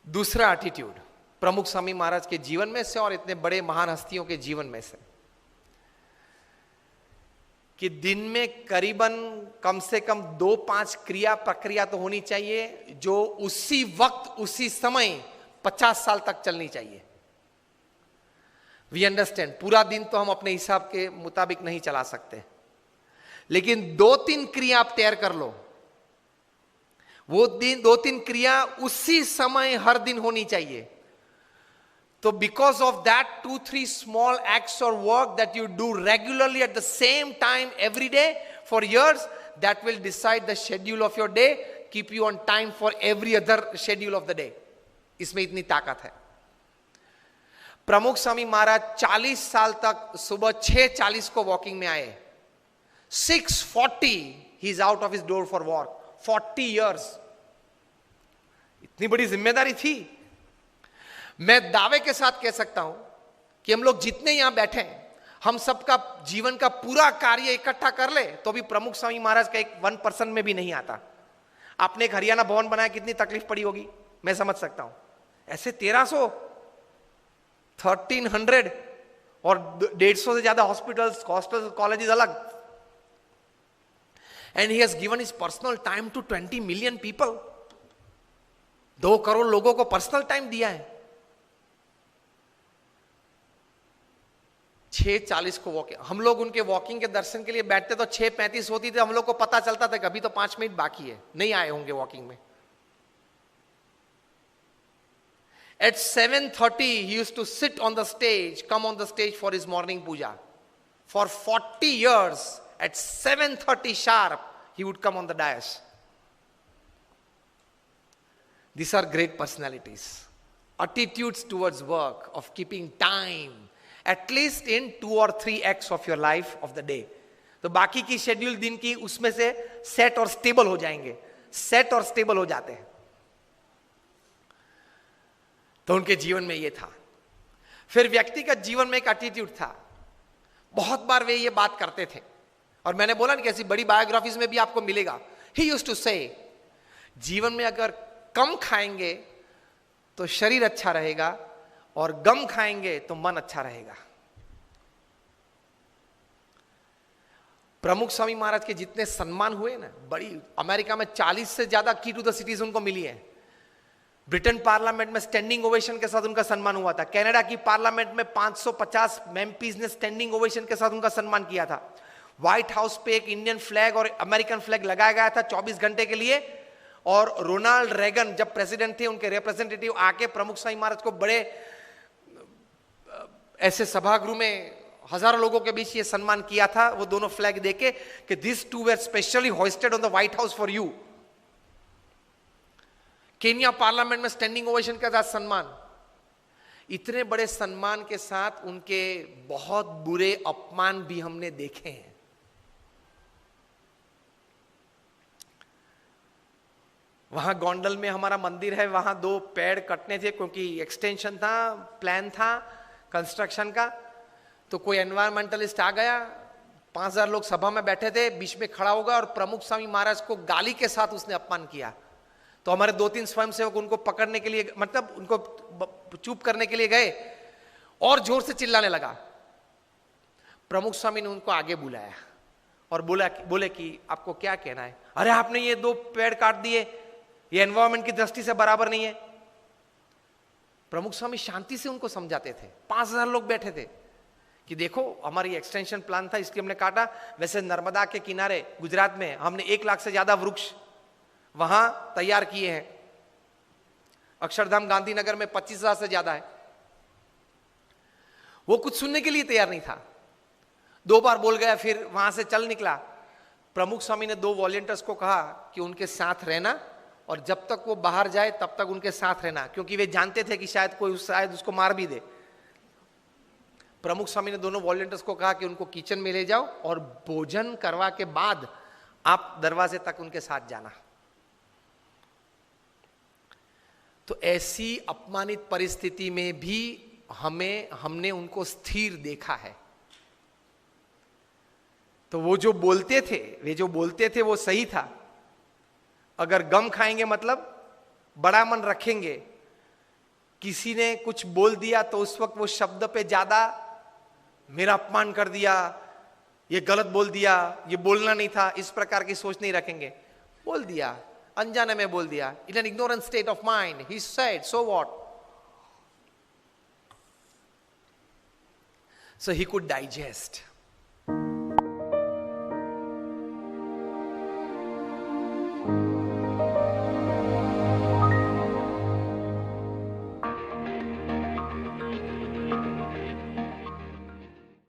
दूसरा एटीट्यूड प्रमुख स्वामी महाराज के जीवन में से और इतने बड़े महान हस्तियों के जीवन में से, कि दिन में करीबन कम से कम 2-5 क्रिया प्रक्रिया तो होनी चाहिए जो उसी वक्त उसी समय 50 साल तक चलनी चाहिए। वी अंडरस्टैंड, पूरा दिन तो हम अपने हिसाब के मुताबिक नहीं चला सकते, लेकिन 2-3 क्रिया आप तैयार कर लो। वो दिन 2-3 क्रिया उसी समय हर दिन होनी चाहिए। तो because of that 2-3 small acts or work that you do regularly at the same time every day for years, that will decide the schedule of your day, keep you on time for every other schedule of the day. इसमें इतनी ताकत है। प्रमुख स्वामी महाराज 40 साल तक सुबह 6:40 को walking में आए। 6:40 he is out of his door for walk. 40 years, इतनी बड़ी जिम्मेदारी थी। मैं दावे के साथ कह सकता हूं कि हम लोग जितने यहां बैठे हैं, हम सबका जीवन का पूरा कार्य इकट्ठा कर ले तो भी प्रमुख स्वामी महाराज का एक 1% में भी नहीं आता। आपने एक हरियाणा भवन बनाया, कितनी तकलीफ पड़ी होगी, मैं समझ सकता हूं। ऐसे 1300, 1300 और 150 से ज्यादा हॉस्पिटल्स, हॉस्टल्स, कॉलेजेस अलग। And he has given his personal time to 20 million people. 2 crore लोगों को पर्सनल टाइम दिया है। 6:40 को वॉकिंग, हम लोग उनके वॉकिंग के दर्शन के लिए बैठते तो 6:35 होती थी, हम लोग को पता चलता था कभी तो 5 मिनट बाकी है, नहीं आए होंगे वॉकिंग में। At 7:30 he used to sit on the stage, come on the stage for his morning puja. For 40 years at 7:30 sharp he would come on the dais. These are great personalities. Attitudes towards work, of keeping time at least in 2 or 3 acts of your life of the day. तो बाकी की schedule दिन की उसमें से set और stable हो जाएंगे, सेट और स्टेबल हो जाते हैं। तो उनके जीवन में ये था। फिर व्यक्तिगत जीवन में एक एटीट्यूड था। बहुत बार वे ये बात करते थे और मैंने बोला ना कि ऐसी बड़ी बायोग्राफीज में भी आपको मिलेगा। ही यूज्ड टू से, जीवन में अगर कम खाएंगे तो शरीर अच्छा रहेगा और गम खाएंगे तो मन अच्छा रहेगा। प्रमुख स्वामी महाराज के जितने सम्मान हुए ना, बड़ी अमेरिका में 40 से ज्यादा की टू द सिटीज उनको मिली है। ब्रिटेन पार्लियामेंट में स्टैंडिंग ओवेशन के साथ उनका सम्मान हुआ था। कनाडा की पार्लियामेंट में 550 एमपीज ने स्टैंडिंग ओवेशन के साथ उनका सम्मान किया था। व्हाइट हाउस पे एक इंडियन फ्लैग और अमेरिकन फ्लैग लगाया गया था 24 घंटे के लिए। और रोनाल्ड रेगन जब प्रेसिडेंट थे, उनके रिप्रेजेंटेटिव आके प्रमुख स्वामी महाराज को बड़े ऐसे सभागृह में हजारों लोगों के बीच ये सम्मान किया था, वो दोनों फ्लैग देके कि this two were specially hosted on the White House for you. Kenya parliament में स्टैंडिंग ओवेशन के साथ सम्मान। इतने बड़े सम्मान के साथ उनके बहुत बुरे अपमान भी हमने देखे हैं। वहां गोंडल में हमारा मंदिर है, वहां 2 पेड़ कटने थे क्योंकि एक्सटेंशन था, प्लान था कंस्ट्रक्शन का। तो कोई एनवायरमेंटलिस्ट आ गया, 5000 लोग सभा में बैठे थे, बीच में खड़ा होगा और प्रमुख स्वामी महाराज को गाली के साथ उसने अपमान किया। तो हमारे 2-3 स्वयंसेवक उनको पकड़ने के लिए, मतलब उनको चुप करने के लिए गए और जोर से चिल्लाने लगा। प्रमुख स्वामी ने उनको आगे बुलाया और बोले कि आपको क्या कहना है। अरे आपने ये 2 पेड़ काट दिए, ये एनवायरमेंट की दृष्टि से बराबर नहीं है। प्रमुख स्वामी शांति से उनको समझाते थे। 5000 लोग बैठे थे कि देखो हमारी एक्सटेंशन प्लान था, इसलिए हमने काटा। वैसे नर्मदा के किनारे गुजरात में हमने 1 लाख से ज्यादा वृक्ष वहां तैयार किए हैं। अक्षरधाम गांधीनगर में 25,000 से ज्यादा है। वो कुछ सुनने के लिए तैयार नहीं था। 2 बार बोल गया, फिर वहां से चल निकला। प्रमुख स्वामी ने 2 वॉलंटियर्स को कहा कि उनके साथ रहना और जब तक वो बाहर जाए तब तक उनके साथ रहना, क्योंकि वे जानते थे कि शायद उसको मार भी दे। प्रमुख स्वामी ने दोनों वॉलंटियर्स को कहा कि उनको किचन में ले जाओ और भोजन करवा के बाद आप दरवाजे तक उनके साथ जाना। तो ऐसी अपमानित परिस्थिति में भी हमने उनको स्थिर देखा है। तो वो जो बोलते थे वो सही था। अगर गम खाएंगे मतलब बड़ा मन रखेंगे किसी ने कुछ बोल दिया तो उस वक्त वो शब्द पे ज्यादा मेरा अपमान कर दिया, ये गलत बोल दिया, ये बोलना नहीं था, इस प्रकार की सोच नहीं रखेंगे। बोल दिया, अनजाने में बोल दिया, in an ignorant state of mind he said, so what. So he could digest.